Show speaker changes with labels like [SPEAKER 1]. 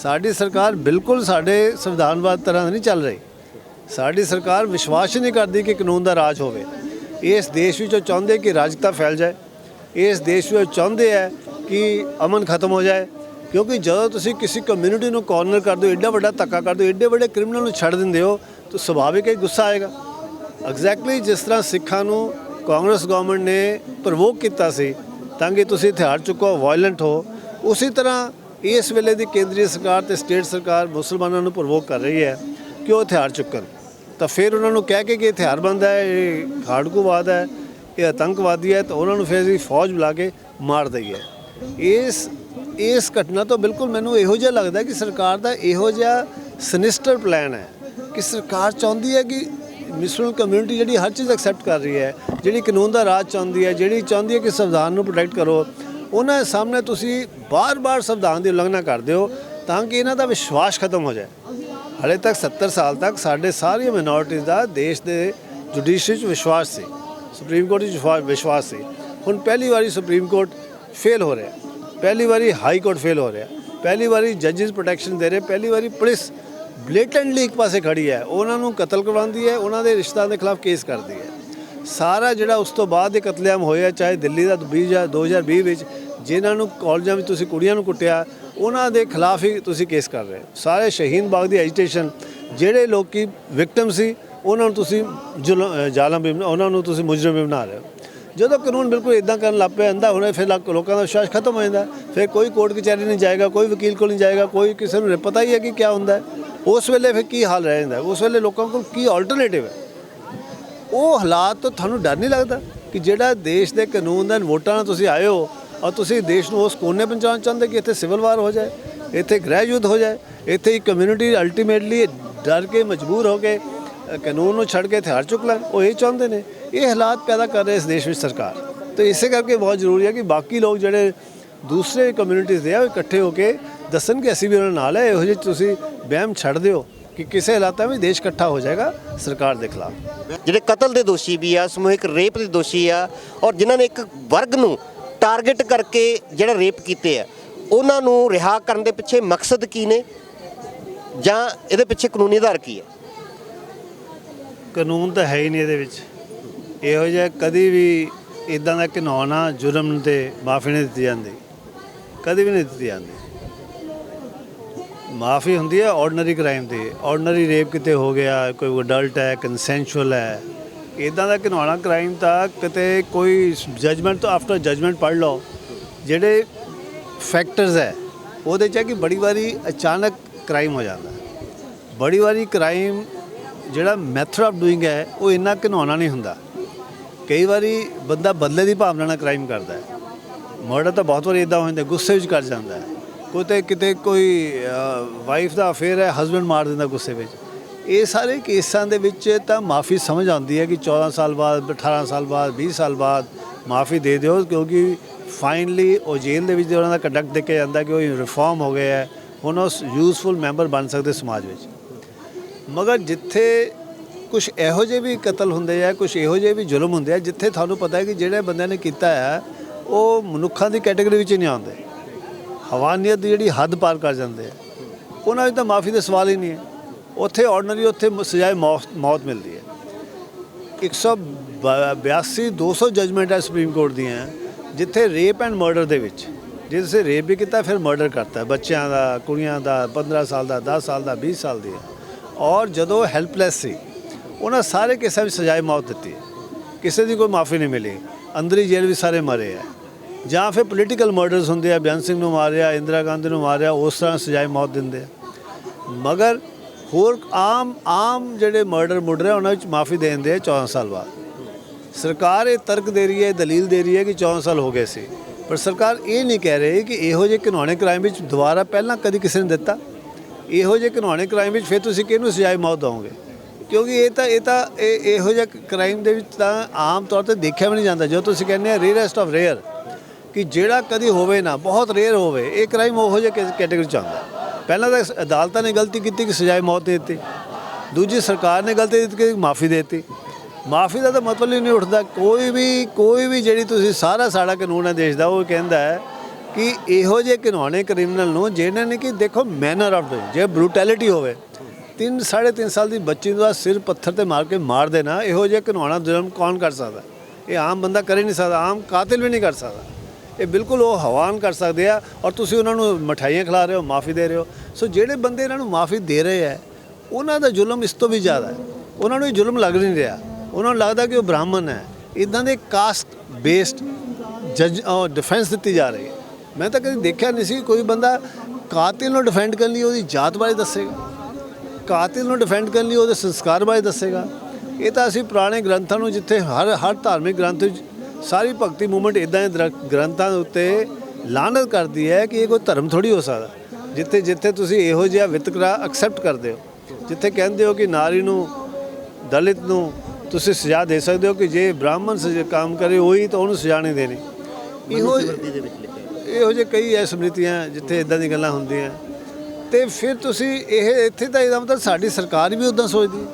[SPEAKER 1] साडी सरकार बिल्कुल साडे संविधानवाद तरह नहीं चल रही। साडी सरकार विश्वास ही नहीं करती कि कानून का राज होवे। इस देश में चाहते कि राजकता फैल जाए, इस देश में चाहते हैं कि अमन खत्म हो जाए। क्योंकि जो तुसी किसी कम्यूनिटी को कॉर्नर कर दो, एडा बड़ा धक्का कर दो, एडे बड़े क्रिमिनल छड़ देंदे हो, तो सुभाविक ही गुस्सा आएगा। एग्जैक्टली जिस तरह सिखां नूं कांग्रेस गवर्नमेंट ने प्रवोक किया सी ताकि तुसी हथियार चुको, वायलेंट हो, उसी तरह इस वेले की केंद्रीय सरकार तो स्टेट सरकार मुसलमानों को प्रवोक कर रही है कि वो हथियार चुकन। तो फिर उन्होंने कह के कि हथियारबंद है, ये खाड़कूवाद है, ये आतंकवादी है, तो उन्होंने फिर फौज बुला के मार दी है। इस घटना तो बिल्कुल मैनू इहो जिहा लगता है कि सरकार का इहो जिहा सनिस्टर प्लैन है कि सरकार चाहती है कि मुस्लिम कम्यूनिटी जी हर चीज़ एक्सैप्ट कर रही है, जी कानून का राज चाहती है, जी चाहती है कि संविधान को प्रोटैक्ट करो, उन्होंने सामने तुसी बार बार संविधान की उल्लंघना करते हो ताकि इन्हों का विश्वास खत्म हो जाए। हाले तक 70 साल तक साढ़े सारी माइनॉरिटीज़ का देश के जुडिशरी विश्वास से, सुप्रीम कोर्ट विश्वास से। हुण पहली बारी सुप्रीम कोर्ट फेल हो रहा, पहली बारी हाई कोर्ट फेल हो रहा, पहली बारी जजिज प्रोटैक्शन दे रहे, पहली बारी पुलिस ब्लेटेंटली एक पासे खड़ी है, उन्होंने कतल करवाती है, उन्होंने रिश्तेदारों के खिलाफ केस करती है। सारा जिहड़ा उस तो बाद कतलेआम होया, चाहे दिल्ली का 2020 जिन्होंने कॉलेजों में तुसीं कुड़ियां नूं कुटिया, उन्हां दे खिलाफ ही तुसीं केस कर रहे। सारे शहीन बाग की एजिटेशन जिहड़े लोग की विक्टिम सी उन्होंने तुसीं जालम भी उन्होंने तुसीं मुजरम भी बना रहे हो। जो कानून बिल्कुल इदा कर लग पे अंधा होने, फिर लोगों का विश्वास खत्म हो जाता है। फिर कोई कोर्ट कचहरी नहीं जाएगा, कोई वकील को नहीं जाएगा, कोई किसी को पता ही है कि क्या होंदा है। उस वेले फिर की हाल रह जाता है, उस वेले लोगों को की अल्टरनेटिव है। वो हालात तो थानू डर नहीं लगता कि जिहड़ा देश के कानून का वोटां नाल तुसीं आए हो और तुसीं देश को उस कोने पहुँचाना चाहते कि इत्थे सिविल वार हो जाए, इत्थे गृह युद्ध हो जाए, इत्थे कम्यूनिटी अल्टीमेटली डर के मजबूर हो के कानून को छड़ के हथियार चुक लैन। वो ये चाहते हैं, ये हालात पैदा कर रहे इस देश में सरकार। तो इस करके बहुत जरूरी है कि बाकी लोग जोड़े दूसरे कम्यूनिटीज़ दे इकट्ठे होकर दसन कि असीं भी उन्होंने नाल है। इहो जिहे तुसीं वहम छड़ दिओ कि किसी हालातों में देश इकट्ठा हो जाएगा सरकार के खिलाफ।
[SPEAKER 2] ਜਿਹੜੇ ਕਤਲ ਦੇ ਦੋਸ਼ੀ ਵੀ ਆ, ਸਮੂਹਿਕ ਰੇਪ ਦੇ ਦੋਸ਼ੀ ਆ, ਔਰ ਜਿਨ੍ਹਾਂ ਨੇ ਇੱਕ ਵਰਗ ਨੂੰ ਟਾਰਗੇਟ ਕਰਕੇ ਜਿਹੜਾ ਰੇਪ ਕੀਤੇ ਆ, ਉਹਨਾਂ ਨੂੰ ਰਿਹਾ ਕਰਨ ਦੇ ਪਿੱਛੇ ਮਕਸਦ ਕੀ ਨੇ ਜਾਂ ਇਹਦੇ ਪਿੱਛੇ ਕਾਨੂੰਨੀ ਆਧਾਰ ਕੀ ਹੈ?
[SPEAKER 1] ਕਾਨੂੰਨ ਤਾਂ ਹੈ ਹੀ ਨਹੀਂ ਇਹਦੇ ਵਿੱਚ। ਇਹੋ ਜਿਹਾ ਕਦੀ ਵੀ ਇੱਦਾਂ ਦਾ ਘਿਨਾਉਣਾ ਜੁਰਮ ਤੇ ਮਾਫੀ ਨਹੀਂ ਦਿੱਤੀ ਜਾਂਦੀ, ਕਦੀ ਵੀ ਨਹੀਂ ਦਿੱਤੀ ਜਾਂਦੀ। माफ़ी होंदी है ऑर्डनरी क्राइम की। ऑर्डनरी रेप किते हो गया, कोई अडल्ट है, कंसेंशुअल है, इदा का घिनौना क्राइम तो किते कोई जजमेंट तो आफ्टर जजमेंट पढ़ लो जेडे फैक्टर्स है वो कि बड़ी बारी अचानक क्राइम हो जाता है। बड़ी बारी क्राइम जोड़ा मैथड ऑफ डूइंग है वो इन्ना घिनौना नहीं होंदा। कई बारी बंदा बदले की भावना नाल क्राइम करता है। मर्डर तो बहुत बार इदा हो जाता, गुस्से में कर जाता है। कोई किते कोई वाइफ का अफेयर है, हसबैंड मार देंदा गुस्से में। ये सारे केसां दे विच तां माफ़ी समझ आती है कि 14 साल बाद, 18 साल बाद, 20 साल बाद माफ़ी दे दिओ, क्योंकि फाइनली वो जेल दे विच उन्हां दा कंडक्ट देखिया जांदा कि वो रिफॉर्म हो गया है, हुण उस यूजफुल मैंबर बन सकते समाज में। मगर जिथे कुछ इहो जे भी कतल होंदे है, कुछ इहो जे भी जुल्म होंदे है जिथे तुहानूं पता है कि जिहड़े बंदे ने कीता है वो मनुक्खां दी कैटेगरी विच नहीं आउंदे, हवानियत की जी हद पार कर जाते हैं, उन्होंने तो माफ़ी का सवाल ही नहीं है। उत्थे ऑर्डनरी उत्थे सजाए मौत मिलती है। 182 200 जजमेंट है सुप्रीम कोर्ट दी हैं जिथे रेप एंड मर्डर दे विच जिसे रेप भी किया फिर मर्डर करता है बच्चों का, कुड़ियां का, 15 साल का, 10 साल का, 20 साल की। और जदों हेल्पलैस सी उन्होंने सारे केसां में सजाए मौत दी, किसी की कोई माफ़ी नहीं मिली, अंदर ही जेल भी सारे मरे हैं। ਜਾਂ फिर पोलीटिकल मर्डरस होंगे आ, बेअंत सिंह मारिया, इंदिरा गांधी मारिया, उस तरह सजाए मौत देंगे। मगर होर आम जोड़े मर्डर मुर्डर है उन्होंने माफ़ी दे देंगे 14 साल बाद। सरकार ये तर्क दे रही है, दलील दे रही है कि 14 साल हो गए सी, पर सरकार ये नहीं कह रही कि इहो जे घिनौने क्राइम में दोबारा पहला कभी किसी ने दिता, इहो जे घिनौने क्राइम में फिर तुसीं किहनूं सजाए मौत दोगे? क्योंकि ये इहो जे क्राइम दे विच तां आम तौर पर देखा भी नहीं जाता। जो तुसीं कहने रेयरेस्ट ऑफ रेयर कि ਜਿਹੜਾ कभी होवे ना, बहुत रेयर होवे, ये क्राइम वो कैटेगरी च आंदा। पहला तो अदालत ने गलती की कि सजाए मौत दे दी, दूजी सरकार ने गलती दी कि माफ़ी देती। माफ़ी का तो मतलब ही नहीं उठता। कोई भी जी सारा साड़ा कानून है देश का वो कहता है ਕਿ ਇਹੋ ਜਿਹੇ ਘਿਨੌਣੇ ਕ੍ਰਿਮੀਨਲ ਨੂੰ ਜਿਹਨਾਂ ਨੇ ਕਿ ਦੇਖੋ ਮੈਨਰ ਆਫ ਜੇ ਬਰੂਟੈਲਿਟੀ ਹੋਵੇ 3.5 ਸਾਲ ਦੀ ਬੱਚੀ ਦਾ ਸਿਰ ਪੱਥਰ ਤੇ ਮਾਰ ਕੇ ਮਾਰ ਦੇਣਾ, ਇਹੋ ਜਿਹਾ ਘਿਨੌਣਾ ਜ਼ੁਲਮ ਕੌਣ ਕਰ ਸਕਦਾ? ਇਹ ਆਮ ਬੰਦਾ ਕਰ ਹੀ ਨਹੀਂ ਸਕਦਾ, ਆਮ ਕਾਤਿਲ ਵੀ ਨਹੀਂ ਕਰ ਸਕਦਾ। ਇਹ ਬਿਲਕੁਲ ਉਹ ਹਵਾਨ ਕਰ ਸਕਦੇ ਆ, ਔਰ ਤੁਸੀਂ ਉਹਨਾਂ ਨੂੰ ਮਠਾਈਆਂ ਖਿਲਾ ਰਹੇ ਹੋ, ਮਾਫੀ ਦੇ ਰਹੇ ਹੋ। ਸੋ ਜਿਹੜੇ ਬੰਦੇ ਇਹਨਾਂ ਨੂੰ ਮਾਫੀ ਦੇ ਰਹੇ ਆ ਉਹਨਾਂ ਦਾ ਜ਼ੁਲਮ ਇਸ ਤੋਂ ਵੀ ਜ਼ਿਆਦਾ ਹੈ। ਉਹਨਾਂ ਨੂੰ ਇਹ ਜ਼ੁਲਮ ਲੱਗ ਨਹੀਂ ਰਿਹਾ, ਉਹਨਾਂ ਨੂੰ ਲੱਗਦਾ ਕਿ ਉਹ ਬ੍ਰਾਹਮਣ ਹੈ। ਇੱਦਾਂ ਦੇ ਕਾਸਟ ਬੇਸਡ ਜੱਜ ਡਿਫੈਂਸ ਦਿੱਤੀ ਜਾ ਰਹੀ ਹੈ। ਮੈਂ ਤਾਂ ਕਦੇ ਦੇਖਿਆ ਨਹੀਂ ਸੀ ਕੋਈ ਬੰਦਾ ਕਾਤਿਲ ਨੂੰ ਡਿਫੈਂਡ ਕਰਨ ਲਈ ਉਹਦੀ ਜਾਤ ਬਾਰੇ ਦੱਸੇਗਾ, ਕਾਤਿਲ ਨੂੰ ਡਿਫੈਂਡ ਕਰਨ ਲਈ ਉਹਦੇ ਸੰਸਕਾਰ ਬਾਰੇ ਦੱਸੇਗਾ। ਇਹ ਤਾਂ ਅਸੀਂ ਪੁਰਾਣੇ ਗ੍ਰੰਥਾਂ ਨੂੰ, ਜਿੱਥੇ ਹਰ ਧਾਰਮਿਕ ਗ੍ਰੰਥ ਵਿੱਚ ਸਾਰੀ ਭਗਤੀ ਮੂਵਮੈਂਟ ਇੱਦਾਂ ਦੇ ਗ੍ਰੰਥਾਂ ਦੇ ਉੱਤੇ ਲਾਹਨਤ ਕਰਦੀ ਹੈ ਕਿ ਇਹ ਕੋਈ ਧਰਮ ਥੋੜੀ ਹੋ ਸਕਦਾ। ਜਿੱਥੇ ਤੁਸੀਂ ਇਹੋ ਜਿਹਾ ਵਿਤਕਰਾ ਐਕਸੈਪਟ ਕਰਦੇ ਹੋ, ਜਿੱਥੇ ਕਹਿੰਦੇ ਹੋ ਕਿ ਨਾਰੀ ਨੂੰ, ਦਲਿਤ ਨੂੰ ਤੁਸੀਂ ਸਜ਼ਾ ਦੇ ਸਕਦੇ ਹੋ ਕਿ ਜੇ ਬ੍ਰਾਹਮਣ ਕੰਮ ਕਰੇ ਉਹੀ ਤਾਂ ਉਹਨੂੰ ਸਜ਼ਾ ਨਹੀਂ ਦੇਣੀ। ਇਹੋ ਜਿਹੇ ਕਈ ਐ ਸਮ੍ਰਿਤੀਆਂ ਜਿੱਥੇ ਇਦਾਂ ਦੀਆਂ ਗੱਲਾਂ ਹੁੰਦੀਆਂ। ਤੇ ਫਿਰ ਤੁਸੀਂ ਇੱਥੇ ਤਾਂ ਇਹਦਾ ਮਤਲਬ ਸਾਡੀ ਸਰਕਾਰ ਵੀ ਉੱਦਾਂ ਸੋਚਦੀ ਹੈ।